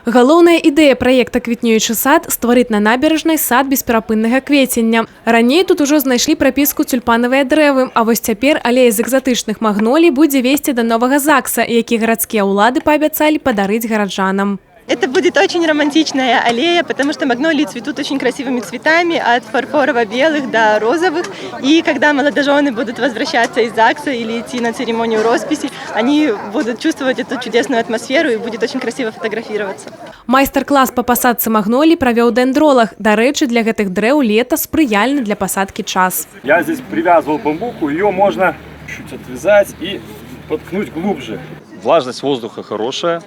Галоўная ідэя праекта «Квітнеючы сад» – стварыць на набярэжнай сад бесперапыннага квецення. Раней тут ужо знайшлі прапіску тюльпанавыя дрэвы, а вось цяпер алея з экзатычных магнолій будзе весці да новага ЗАГСа, які гарадскія ўлады паабяцалі падарыць гараджанам. Это будет очень романтичная аллея, потому что магнолии цветут очень красивыми цветами, от фарфорово-белых до розовых. И когда молодожены будут возвращаться из ЗАГСа или идти на церемонию росписи, они будут чувствовать эту чудесную атмосферу и будет очень красиво фотографироваться. Майстар-клас по посадцы магнолій правёў дэндролаг. Дарэчы, для гэтых дрэў лета спрыяльны для посадки час. Я здесь привязывал бамбуку, ее можно чуть отвязать и подкнуть глубже. Влажность воздуха хорошая.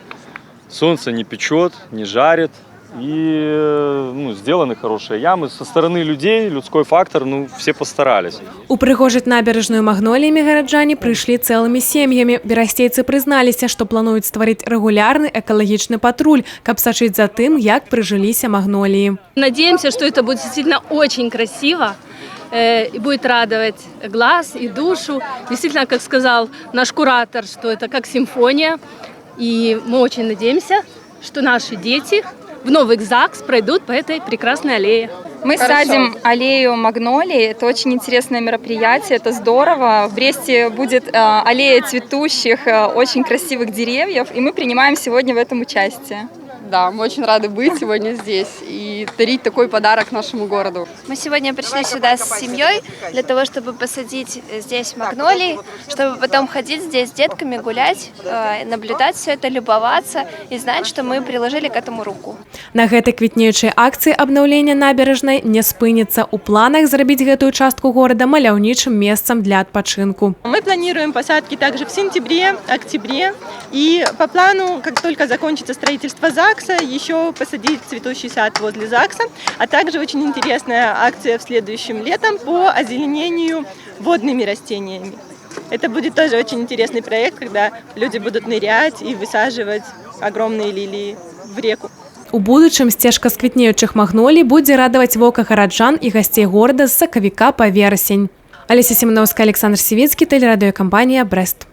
Солнце не печет, не жарит, и сделаны хорошие ямы. Со стороны людей, людской фактор, все постарались. Упрыгожыць набярэжную магноліямі гараджане прыйшлі цэлымі сем'ямі. Берасцейцы прызналіся, што плануюць стварыць рэгулярны экалагічны патруль, каб сачыць за тым, як прыжыліся магнолії. Надеемся, что это будет действительно очень красиво и будет радовать глаз и душу. Действительно, как сказал наш куратор, что это как симфония. И мы очень надеемся, что наши дети в новый ЗАГС пройдут по этой прекрасной аллее. Мы садим аллею магнолий. Это очень интересное мероприятие, это здорово. В Бресте будет аллея цветущих, очень красивых деревьев, и мы принимаем сегодня в этом участие. Да, мы очень рады быть сегодня здесь и дарить такой подарок нашему городу. Мы сегодня пришли сюда с семьей для того, чтобы посадить здесь магнолии, чтобы потом ходить здесь с детками, гулять, наблюдать все это, любоваться и знать, что мы приложили к этому руку. На гэтай квітнеючай акцыі абнаўлення набярэжнай не спыніцца. У планах зрабіць гэтую частку горада маляўнічым месцам для адпачынку. Мы планируем посадки также в сентябре, октябре. И по плану, как только закончится строительство ЗАГСа, еще посадить цветущий сад возле ЗАГСа. А также очень интересная акция в следующем летом по озеленению водными растениями. Это будет тоже очень интересный проект, когда люди будут нырять и высаживать огромные лилии в реку. У будучым сцежка з квітнеючых магнолій будзе радаваць вока гараджан і гасцей горада з сакавіка па верасень. Алеся Семеновская, Александр Сивицкий, телерадиокомпания «Брест».